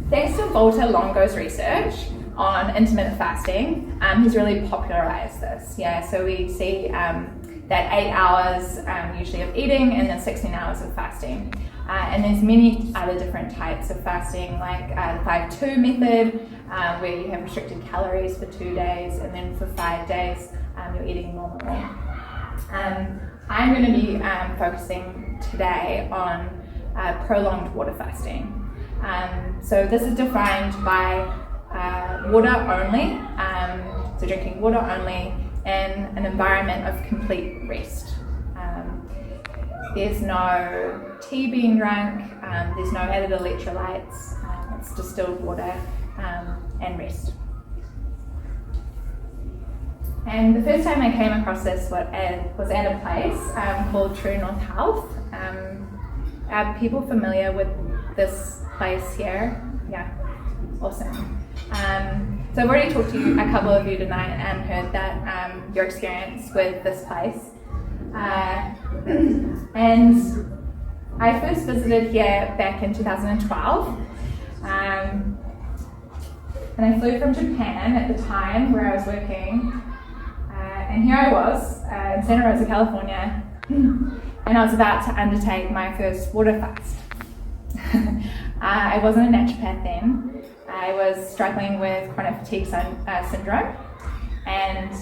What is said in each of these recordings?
thanks to Walter Longo's research on intermittent fasting, he's really popularized this. Yeah, so we see that 8 hours usually of eating and then 16 hours of fasting. And there's many other different types of fasting, like the 5-2 method, where you have restricted calories for 2 days, and then for 5 days you're eating normally. I'm going to be focusing today on prolonged water fasting. So this is defined by water only, so drinking water only in an environment of complete rest. There's no tea being drunk, there's no added electrolytes, it's distilled water and rest. And the first time I came across this was at a place called True North Health. Are people familiar with this place here? Yeah, awesome. So I've already talked to you, a couple of you tonight, and heard that your experience with this place. And I first visited here back in 2012. And I flew from Japan at the time where I was working. And here I was in Santa Rosa, California, and I was about to undertake my first water fast. I wasn't a naturopath then. I was struggling with chronic fatigue syndrome, and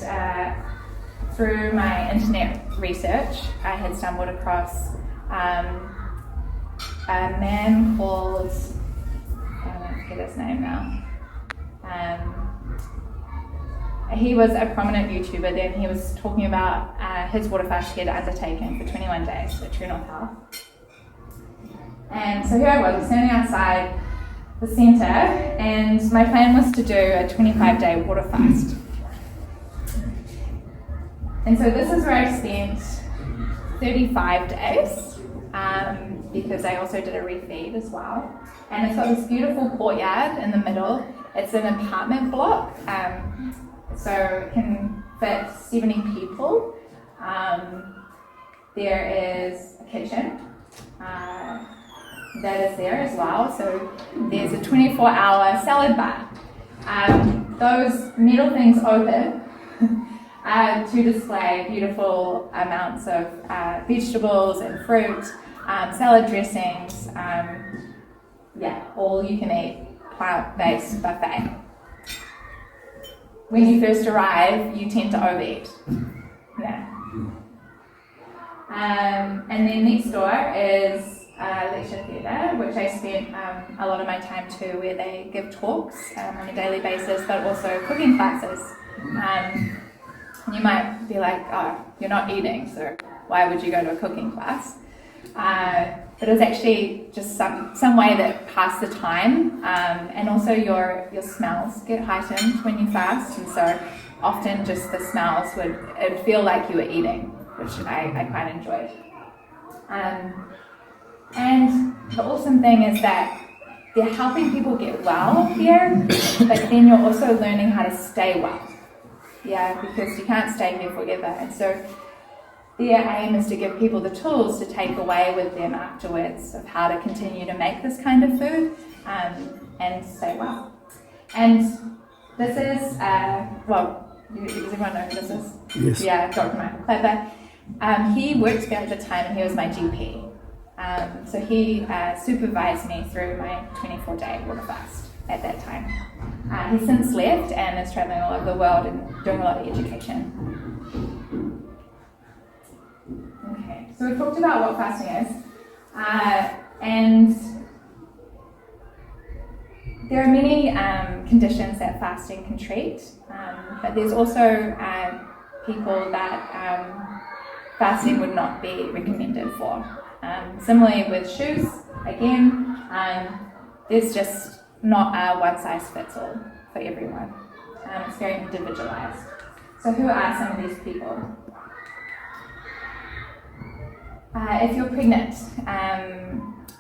through my internet research, I had stumbled across a man called, I forget his name now. He was a prominent YouTuber then. He was talking about his water fast he had undertaken for 21 days at True North Health. And so here I was standing outside the centre, and my plan was to do a 25-day water fast. And so this is where I spent 35 days, because I also did a refeed as well. And it's got this beautiful courtyard in the middle. It's an apartment block, so it can fit 70 people. There is a kitchen that is there as well. So there's a 24-hour salad bar. Those metal things open to display beautiful amounts of vegetables and fruit, salad dressings, all you can eat plant-based buffet. When you first arrive, you tend to overeat. Yeah. And then next door is lecture theatre, which I spent a lot of my time to, where they give talks on a daily basis, but also cooking classes. You might be like, oh, you're not eating, so why would you go to a cooking class? But it's actually just some way that pass the time, and also your smells get heightened when you fast, and so often just the smells would feel like you were eating, which I quite enjoyed. And the awesome thing is that they're helping people get well here, but then you're also learning how to stay well. Yeah, because you can't stay here forever. And so their aim is to give people the tools to take away with them afterwards of how to continue to make this kind of food and stay well. And this is, does everyone know who this is? Yes. Yeah, Dr. Michael Clever. He worked there at the time, and he was my GP. So he supervised me through my 24-day water fast at that time. He's since left and is traveling all over the world and doing a lot of education. Okay, so we've talked about what fasting is, and there are many conditions that fasting can treat, but there's also people that fasting would not be recommended for. Similarly with shoes, again, there's just not a one-size-fits-all for everyone. It's very individualized. So who are some of these people? If you're pregnant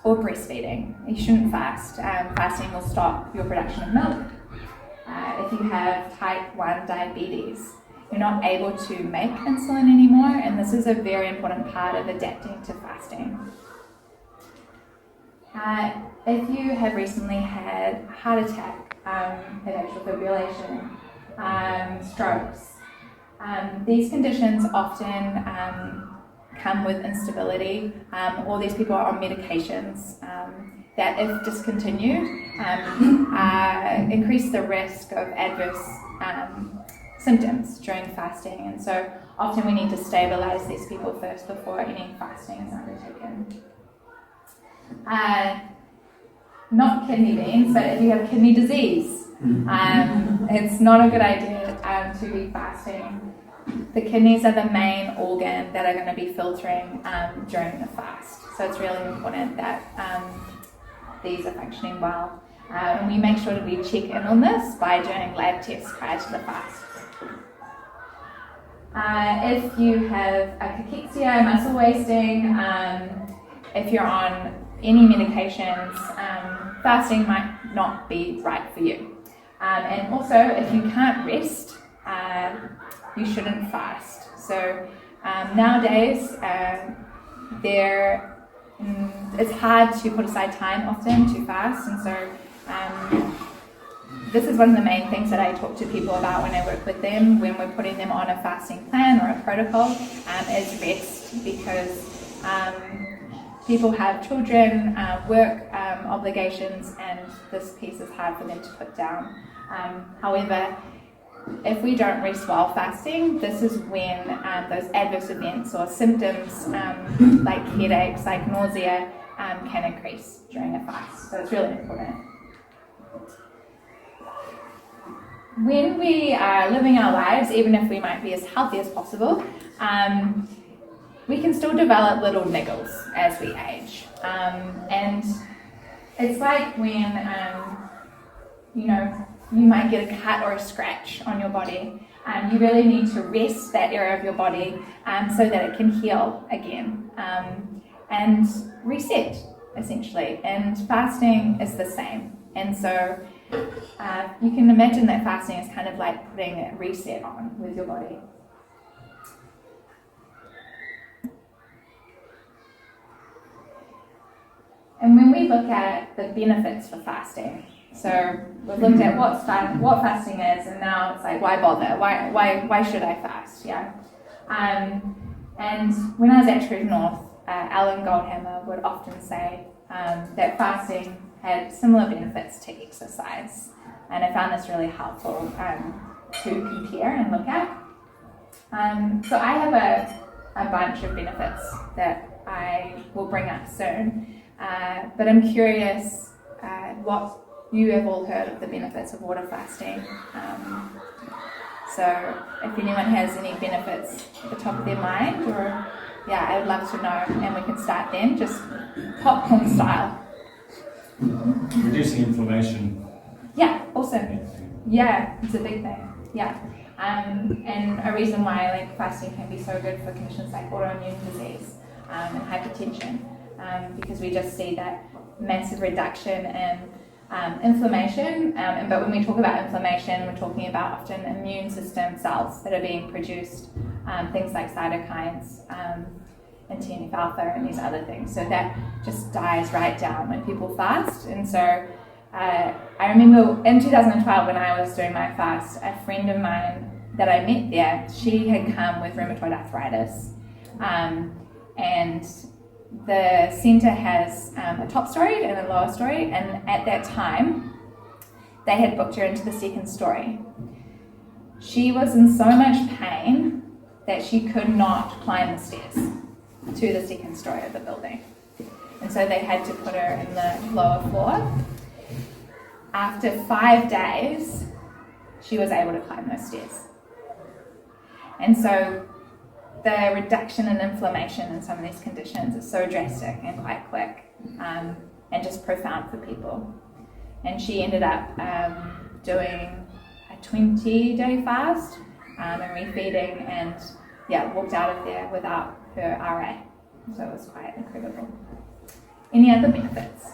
or breastfeeding, you shouldn't fast. Fasting will stop your production of milk. If you have type 1 diabetes, you're not able to make insulin anymore, and this is a very important part of adapting to fasting. If you have recently had a heart attack, atrial fibrillation, strokes, these conditions often come with instability, or these people are on medications that, if discontinued, increase the risk of adverse symptoms during fasting. And so often we need to stabilize these people first before any fasting is undertaken. Not kidney beans, but if you have kidney disease, it's not a good idea to be fasting. The kidneys are the main organ that are going to be filtering during the fast. So it's really important that these are functioning well. And we make sure that we check in on this by doing lab tests prior to the fast. If you have a cachexia, muscle wasting, if you're on any medications, fasting might not be right for you. And also, if you can't rest, you shouldn't fast. So nowadays, it's hard to put aside time often to fast, and so this is one of the main things that I talk to people about when I work with them when we're putting them on a fasting plan or a protocol, is rest, because people have children, work obligations, and this piece is hard for them to put down. However, if we don't rest while fasting, this is when those adverse events or symptoms like headaches, like nausea, can increase during a fast. So it's really important. When we are living our lives, even if we might be as healthy as possible, we can still develop little niggles as we age. And it's like when, you might get a cut or a scratch on your body. You really need to rest that area of your body so that it can heal again and reset, essentially. And fasting is the same. And so you can imagine that fasting is kind of like putting a reset on with your body. And when we look at the benefits for fasting, so we've looked at what fasting is, and now it's like, why bother? Why should I fast? Yeah. And when I was at True North, Alan Goldhammer would often say that fasting had similar benefits to exercise, and I found this really helpful to compare and look at. So I have a bunch of benefits that I will bring up soon, but I'm curious what you have all heard of the benefits of water fasting. So if anyone has any benefits at the top of their mind, or I would love to know, and we can start then, just popcorn style. Reducing inflammation. Yeah, awesome. Yeah, it's a big thing. Yeah. And a reason why fasting can be so good for conditions like autoimmune disease and hypertension, because we just see that massive reduction in inflammation. But when we talk about inflammation, we're talking about often immune system cells that are being produced, things like cytokines and TNF-alpha and these other things. So that just dies right down when people fast. And so I remember in 2012 when I was doing my fast, a friend of mine that I met there, she had come with rheumatoid arthritis. And the centre has a top story and a lower story, and at that time they had booked her into the second story. She was in so much pain that she could not climb the stairs to the second story of the building, and so they had to put her in the lower floor. After 5 days she was able to climb those stairs. And so the reduction in inflammation in some of these conditions is so drastic and quite quick, and just profound for people. And she ended up doing a 20-day fast and refeeding, and walked out of there without her RA. So it was quite incredible. Any other benefits?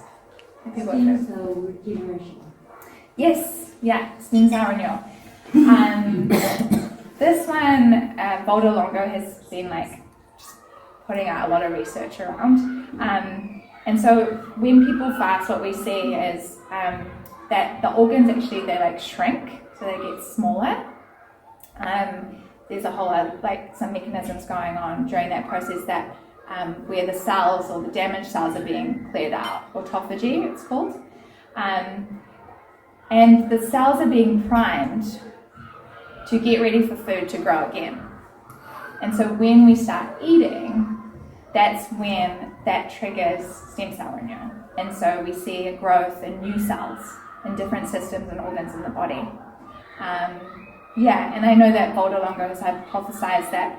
Stem cell regeneration. Yes, stem cell renewal. This one, Boulder Longo has been just putting out a lot of research around. And And so when people fast, what we see is that the organs actually, they like shrink, so they get smaller. There's a whole like some mechanisms going on during that process that where the cells or the damaged cells are being cleared out, autophagy it's called. And the cells are being primed to get ready for food to grow again. And so when we start eating, that's when that triggers stem cell renewal. And so we see a growth in new cells in different systems and organs in the body. And I know that Boulder Longo has hypothesized that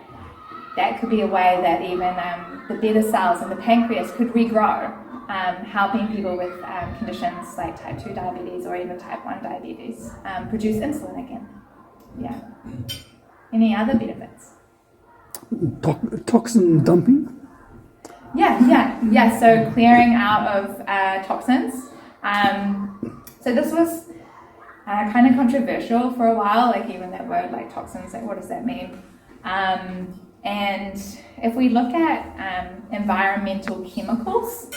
that could be a way that even the beta cells in the pancreas could regrow, helping people with conditions like type 2 diabetes or even type 1 diabetes produce insulin again. Yeah. Any other benefits? Toxin dumping? Yeah. So clearing out of toxins. So this was kind of controversial for a while, like even that word, like toxins, like what does that mean? And if we look at environmental chemicals,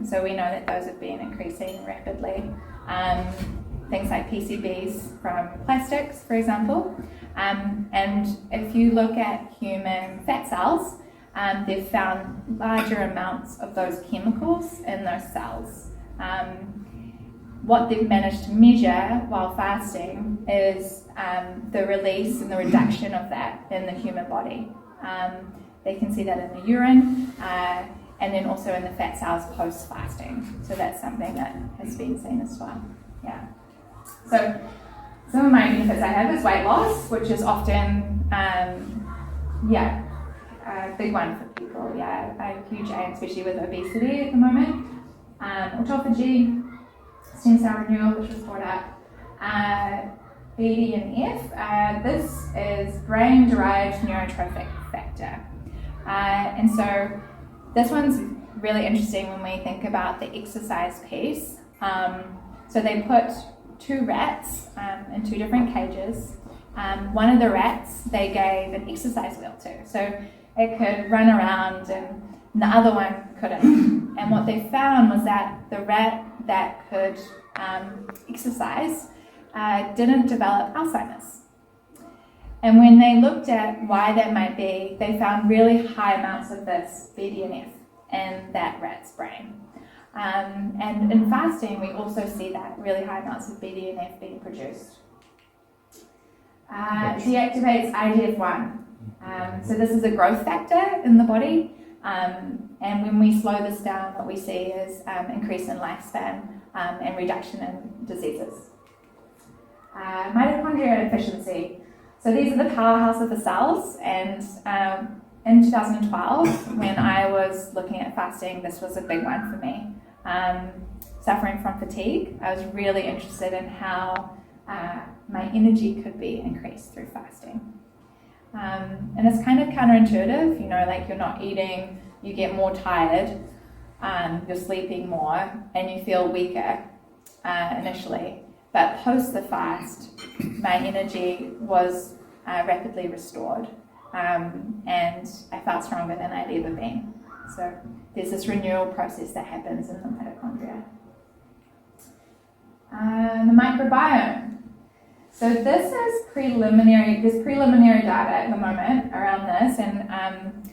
so we know that those have been increasing rapidly. Things like PCBs from plastics, for example. And if you look at human fat cells, they've found larger amounts of those chemicals in those cells. What they've managed to measure while fasting is the release and the reduction of that in the human body. They can see that in the urine and then also in the fat cells post-fasting. So that's something that has been seen as well. Yeah. So some of my benefits I have is weight loss, which is often, a big one for people. Yeah, a huge aim, especially with obesity at the moment. Autophagy, stem cell renewal, which was brought up. BDNF, this is brain-derived neurotrophic factor. And so this one's really interesting when we think about the exercise piece. So they put 2 rats in 2 different cages. One of the rats they gave an exercise wheel to, so it could run around, and the other one couldn't. And what they found was that the rat that could exercise didn't develop Alzheimer's. And when they looked at why that might be, they found really high amounts of this BDNF in that rat's brain. And in fasting, we also see that really high amounts of BDNF being produced. Deactivates IGF-1. So this is a growth factor in the body. And when we slow this down, what we see is increase in lifespan and reduction in diseases. Mitochondrial efficiency. So these are the powerhouse of the cells, and in 2012, when I was looking at fasting, this was a big one for me. Suffering from fatigue, I was really interested in how my energy could be increased through fasting. And it's kind of counterintuitive, like you're not eating, you get more tired, you're sleeping more, and you feel weaker initially. But post the fast, my energy was rapidly restored, and I felt stronger than I'd ever been. So there's this renewal process that happens in the mitochondria. The microbiome. So this is preliminary. There's preliminary data at the moment around this, and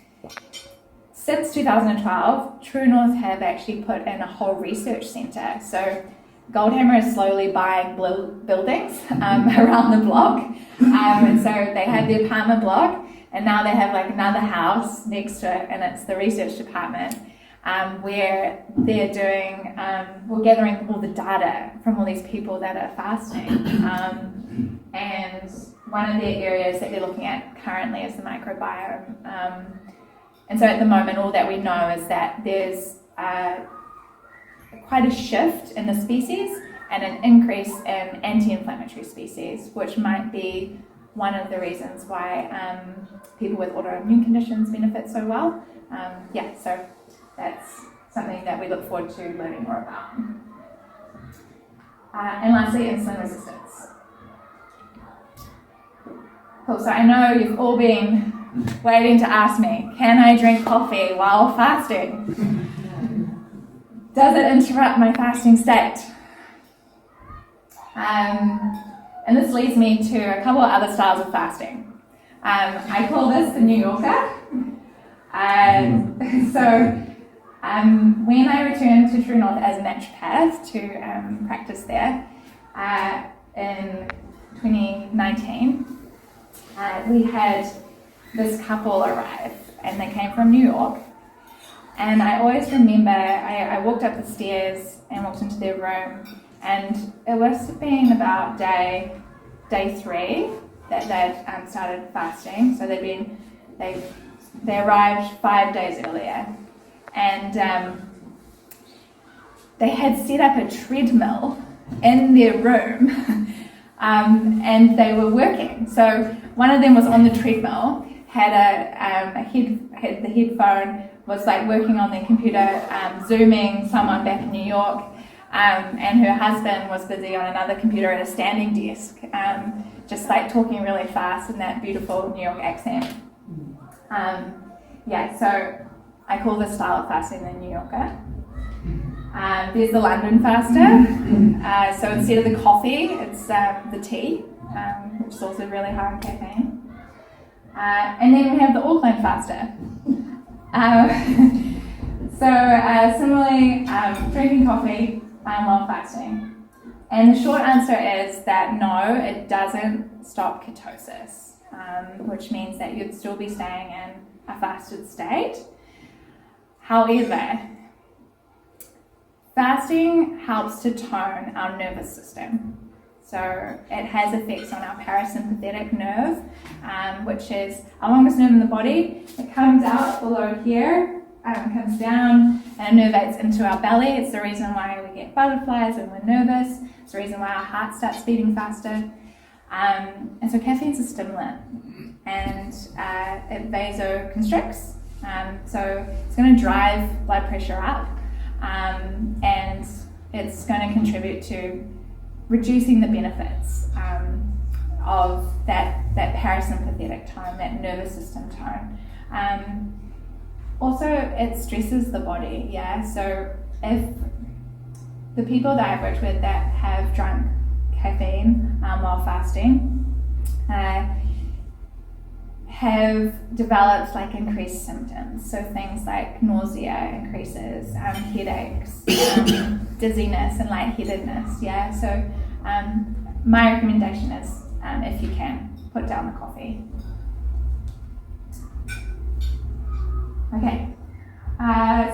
since 2012, True North have actually put in a whole research centre. So Goldhammer is slowly buying buildings around the block, and so they had the apartment block, and now they have like another house next to it, and it's the research department, where they're doing, we're gathering all the data from all these people that are fasting, and one of the areas that they're looking at currently is the microbiome, and so at the moment all that we know is that there's quite a shift in the species and an increase in anti-inflammatory species, which might be one of the reasons why people with autoimmune conditions benefit so well. So that's something that we look forward to learning more about. And lastly, insulin resistance. Cool, so I know you've all been waiting to ask me, can I drink coffee while fasting? does it interrupt my fasting state? And this leads me to a couple of other styles of fasting. I call this the New Yorker. When I returned to True North as a naturopath to practice there in 2019, we had this couple arrive, and they came from New York. And I always remember, I walked up the stairs and walked into their room, and it must have been about day 3 that they'd started fasting. So they arrived 5 days earlier, and they had set up a treadmill in their room, and they were working. So one of them was on the treadmill, had the headphone, was like working on their computer, Zooming someone back in New York, and her husband was busy on another computer at a standing desk, just like talking really fast in that beautiful New York accent. So I call this style of fasting the New Yorker. There's the London faster. So instead of the coffee, it's the tea, which is also really high in caffeine. And then we have the Auckland faster. Similarly, drinking coffee while fasting. And the short answer is that no, it doesn't stop ketosis, which means that you'd still be staying in a fasted state. However, fasting helps to tone our nervous system. So it has effects on our parasympathetic nerve, which is our longest nerve in the body. It comes out below here, comes down and innervates into our belly. It's the reason why we get butterflies when we're nervous. It's the reason why our heart starts beating faster. And so caffeine's a stimulant, and it vasoconstricts. So it's going to drive blood pressure up, and it's going to contribute to reducing the benefits of that parasympathetic tone, that nervous system tone. Also, it stresses the body, So if the people that I've worked with that have drunk caffeine while fasting have developed like increased symptoms. So things like nausea increases, headaches, dizziness and lightheadedness, So my recommendation is, if you can, put down the coffee. Okay,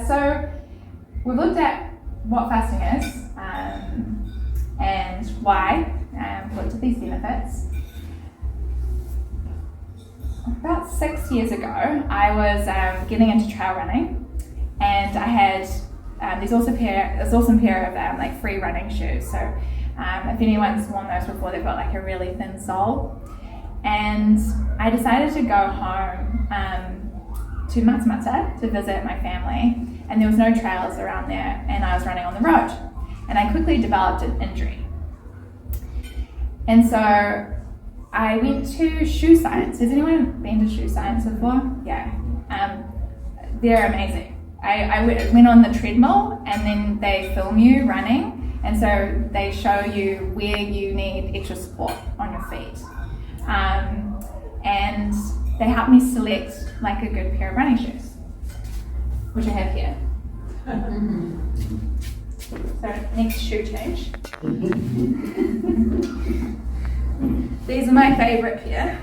so we've looked at what fasting is and why. We've looked at these benefits. About 6 years ago, I was getting into trail running, and I had this awesome pair of like free running shoes. So if anyone's worn those before, they've got like a really thin sole. And I decided to go home to Matamata to visit my family, and there was no trails around there, and I was running on the road, and I quickly developed an injury. And so I went to Shoe Science. Has anyone been to Shoe Science before? Yeah. They're amazing. I went on the treadmill, and then they film you running, and so they show you where you need extra support on your feet. And they helped me select like a good pair of running shoes, which I have here. So next shoe change. These are my favorite pair.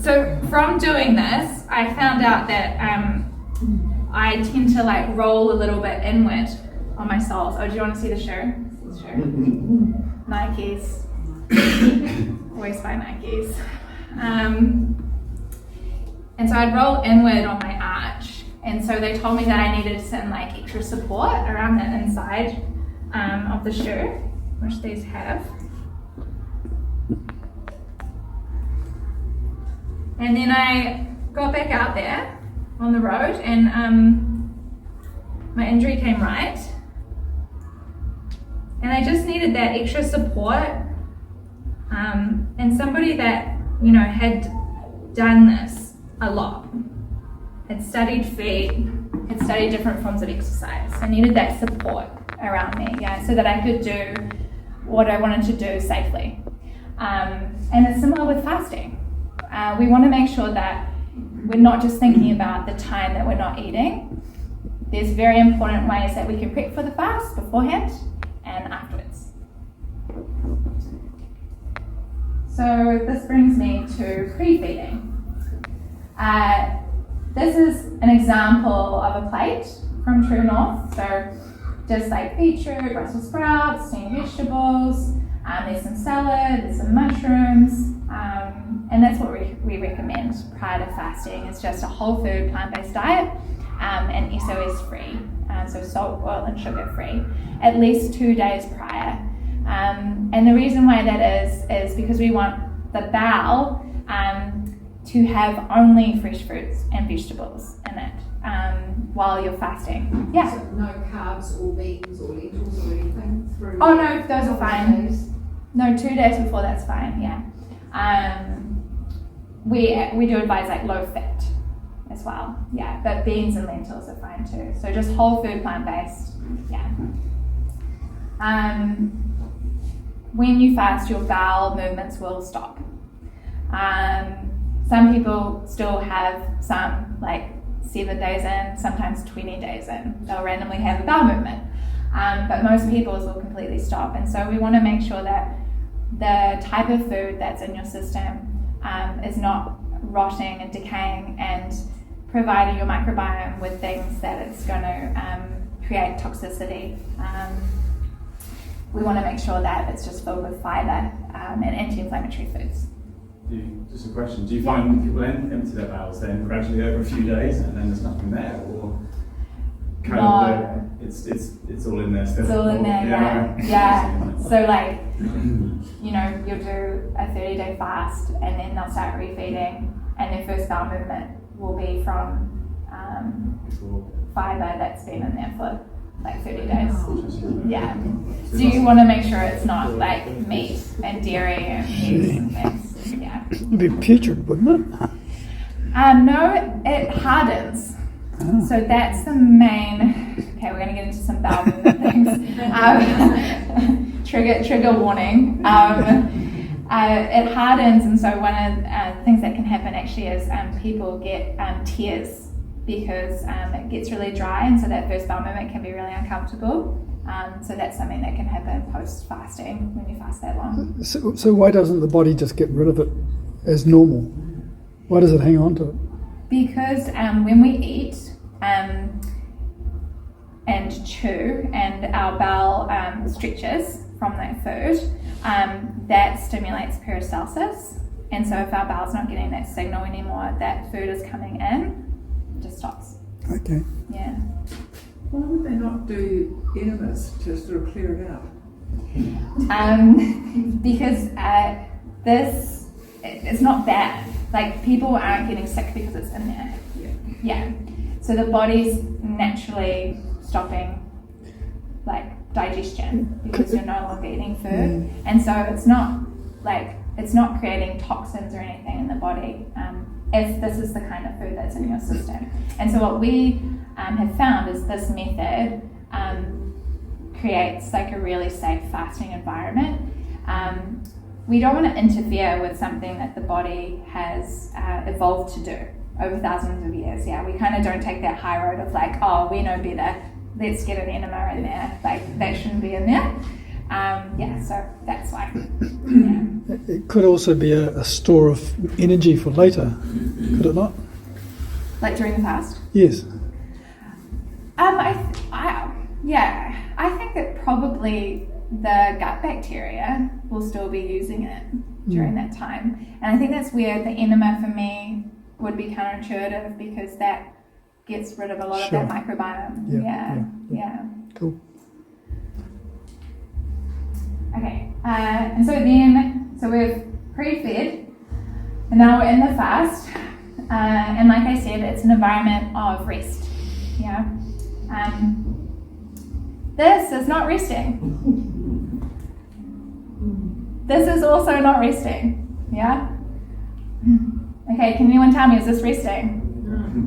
So from doing this, I found out that I tend to like roll a little bit inward on my soles. Oh, do you want to see the shoe? Nikes. Always buy Nikes. And so I'd roll inward on my arch. And so they told me that I needed some like extra support around the inside of the shoe, which these have. And then I got back out there on the road, and my injury came right. And I just needed that extra support, and somebody that, had done this a lot, had studied food, had studied different forms of exercise. I needed that support around me, yeah, so that I could do what I wanted to do safely. And it's similar with fasting. We want to make sure that we're not just thinking about the time that we're not eating. There's very important ways that we can prep for the fast beforehand and afterwards. So this brings me to pre-feeding. This is an example of a plate from True North. So just like beetroot, Brussels sprouts, steamed vegetables, there's some salad, there's some mushrooms, and that's what we recommend prior to fasting. It's just a whole food plant-based diet and SOS free, so salt, oil and sugar free, at least 2 days prior. And the reason why that is because we want the bowel to have only fresh fruits and vegetables in it while you're fasting. Yeah. So no carbs or beans or lentils or anything through? Oh no, those are fine. days? No, 2 days before, that's fine, yeah. We do advise like low fat as well, yeah, but beans and lentils are fine too. So just whole food, plant-based, yeah. When you fast, your bowel movements will stop. Some people still have some, like 7 days in, sometimes 20 days in, they'll randomly have a bowel movement. But most people's will completely stop. And so we want to make sure that the type of food that's in your system is not rotting and decaying and providing your microbiome with things that it's going to create toxicity. We want to make sure that it's just filled with fiber and anti-inflammatory foods. Just a question, do you find people empty their bowels then gradually over a few days and then there's nothing there, or kind of it's all in there still? It's all in there, yeah. So like, you know, you'll do a 30-day fast and then they'll start refeeding and their first bowel movement will be from fiber that's been in there for like 30 days. Yeah. So you want to make sure it's not like meat and dairy and eggs and things. Yeah. It'd be putrid, wouldn't it? No, it hardens. So that's the main. Okay, we're going to get into some bowel movement things. Trigger warning. It hardens, and so one of the things that can happen actually is people get tears because it gets really dry, and so that first bowel movement can be really uncomfortable. So that's something that can happen post-fasting when you fast that long. So why doesn't the body just get rid of it as normal? Why does it hang on to it? Because when we eat and chew and our bowel stretches from that food, that stimulates peristalsis. And so if our bowel's not getting that signal anymore, that food is coming in, it just stops. Okay. Yeah. Why would they not do enemas to sort of clear it out? Because this, it's not bad. Like, people aren't getting sick because it's in there. Yeah. So the body's naturally stopping, like, digestion because you're no longer eating food. And so it's not creating toxins or anything in the body if this is the kind of food that's in your system. And so what we have found is this method creates like a really safe fasting environment. We don't want to interfere with something that the body has evolved to do over thousands of years. Yeah, we kind of don't take that high road of like, oh, we know better, let's get an enema in there. Like, that shouldn't be in there. So that's why. Yeah. It could also be a store of energy for later, could it not? Like during the fast? Yes. I think that probably the gut bacteria will still be using it during that time. And I think that's where the enema for me would be counterintuitive, because that gets rid of a lot of that microbiome. Yeah. Cool. Okay, and so we've pre-fed, and now we're in the fast, and like I said, it's an environment of rest. Yeah. This is not resting. This is also not resting. Yeah. Okay, can anyone tell me, is this resting?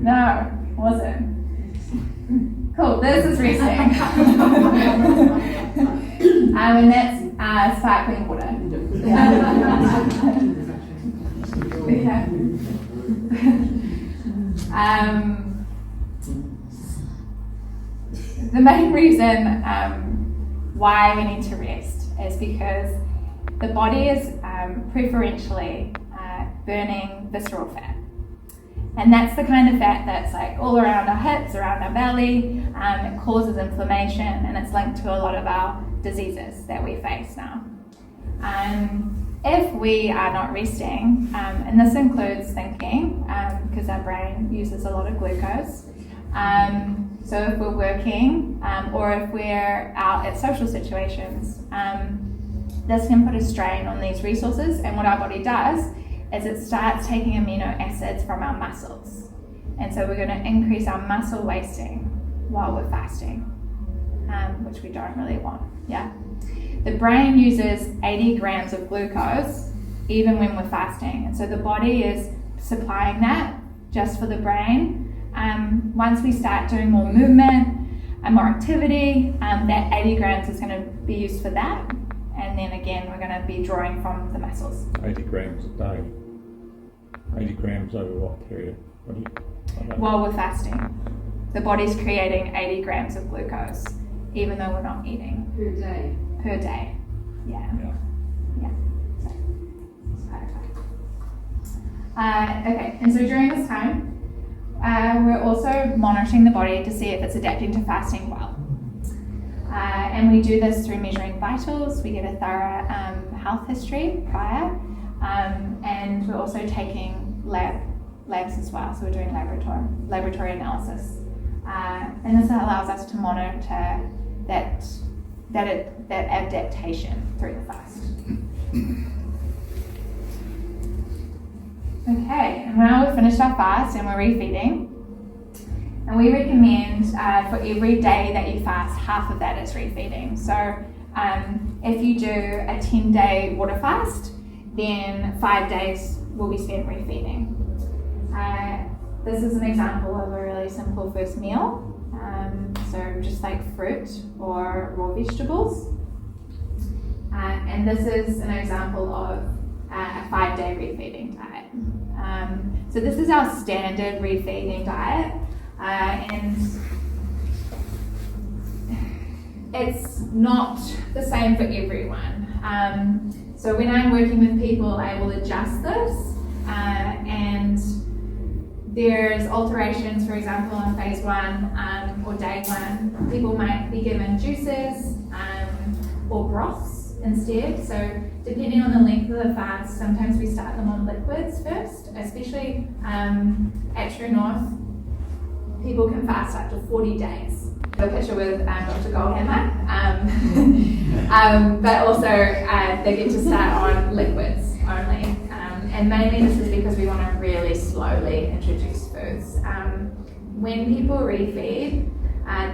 No. Awesome. Cool, this is resting. And that's sparkling water. Yeah. The main reason why we need to rest is because the body is preferentially burning visceral fat. And that's the kind of fat that's like all around our hips, around our belly. It causes inflammation, and it's linked to a lot of our diseases that we face now. If we are not resting, and this includes thinking, because our brain uses a lot of glucose. So if we're working, or if we're out at social situations, this can put a strain on these resources, and what our body does is it starts taking amino acids from our muscles. And so we're going to increase our muscle wasting while we're fasting, which we don't really want, yeah? The brain uses 80 grams of glucose even when we're fasting. And so the body is supplying that just for the brain. Once we start doing more movement and more activity, that 80 grams is going to be used for that. And then again, we're going to be drawing from the muscles. 80 grams a day. 80 grams over what period? While we're fasting, the body's creating 80 grams of glucose, even though we're not eating. Per day. Per day, yeah. Okay, and so during this time, we're also monitoring the body to see if it's adapting to fasting well. And we do this through measuring vitals. We get a thorough health history prior, and we're also taking labs as well. So we're doing laboratory analysis, and this allows us to monitor that adaptation through the fast. Okay, and now we've finished our fast and we're refeeding. And we recommend for every day that you fast, half of that is refeeding. So if you do a 10-day water fast, then 5 days will be spent refeeding. This is an example of a really simple first meal. So just like fruit or raw vegetables. And this is an example of a 5-day refeeding diet. So this is our standard refeeding diet. And it's not the same for everyone. So when I'm working with people, I will adjust this, and there's alterations. For example, on phase 1 or day 1, people might be given juices or broths instead. So depending on the length of the fast, sometimes we start them on liquids first, especially at True North. People can fast up to 40 days. A picture with Dr. Goldhammer, but also they get to start on liquids only. And mainly this is because we want to really slowly introduce foods. When people refeed,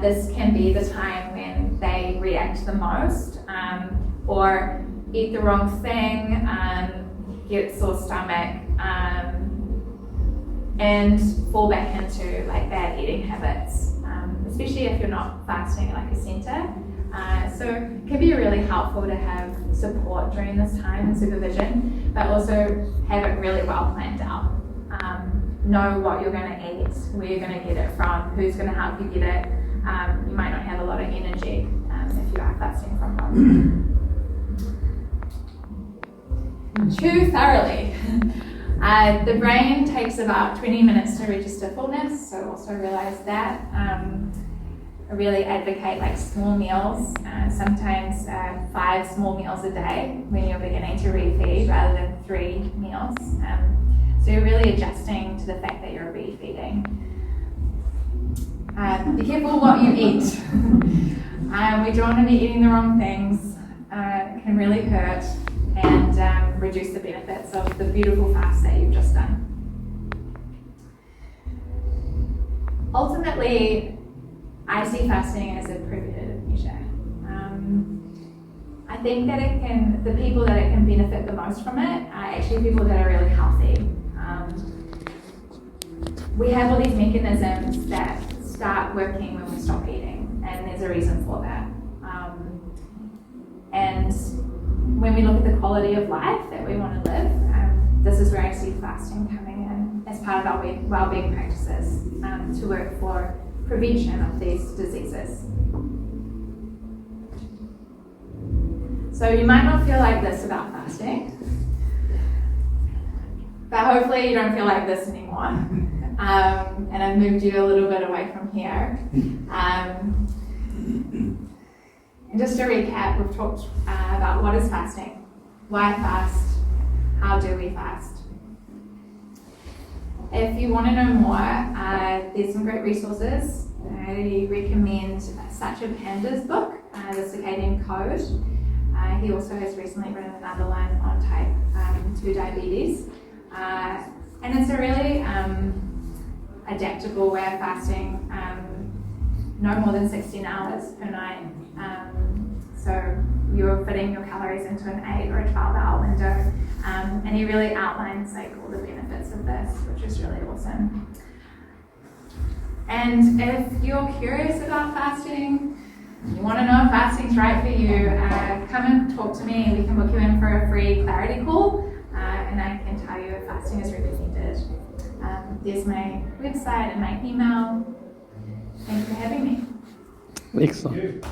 this can be the time when they react the most, or eat the wrong thing, get sore stomach, and fall back into like bad eating habits, especially if you're not fasting at like a centre. So it can be really helpful to have support during this time and supervision, but also have it really well planned out. Know what you're going to eat, where you're going to get it from, who's going to help you get it. You might not have a lot of energy if you are fasting from home. Chew thoroughly. The brain takes about 20 minutes to register fullness, so also realize that. I really advocate like small meals, sometimes 5 small meals a day when you're beginning to refeed rather than 3 meals. So you're really adjusting to the fact that you're refeeding. Be careful what you eat. We don't want to be eating the wrong things. It can really hurt and reduce the benefits of the beautiful fast that you've just done. Ultimately, I see fasting as a preventative measure. I think that the people that it can benefit the most from it are actually people that are really healthy. we have all these mechanisms that start working when we stop eating, and there's a reason for that. And when we look at the quality of life that we want to live, this is where I see fasting coming in as part of our wellbeing practices to work for prevention of these diseases. So you might not feel like this about fasting, but hopefully you don't feel like this anymore. And I've moved you a little bit away from here. And just to recap, we've talked about what is fasting, why fast, how do we fast. If you want to know more, there's some great resources. I recommend Satya Panda's book, The Circadian Code. He also has recently written another one on type 2 diabetes. And it's a really adaptable way of fasting, no more than 16 hours per night. So you're fitting your calories into an 8 or a 12-hour window. And he really outlines like all the benefits of this, which is really awesome. And if you're curious about fasting, you want to know if fasting's right for you, come and talk to me. We can book you in for a free clarity call, and I can tell you if fasting is recommended. There's my website and my email. Thanks for having me. Excellent.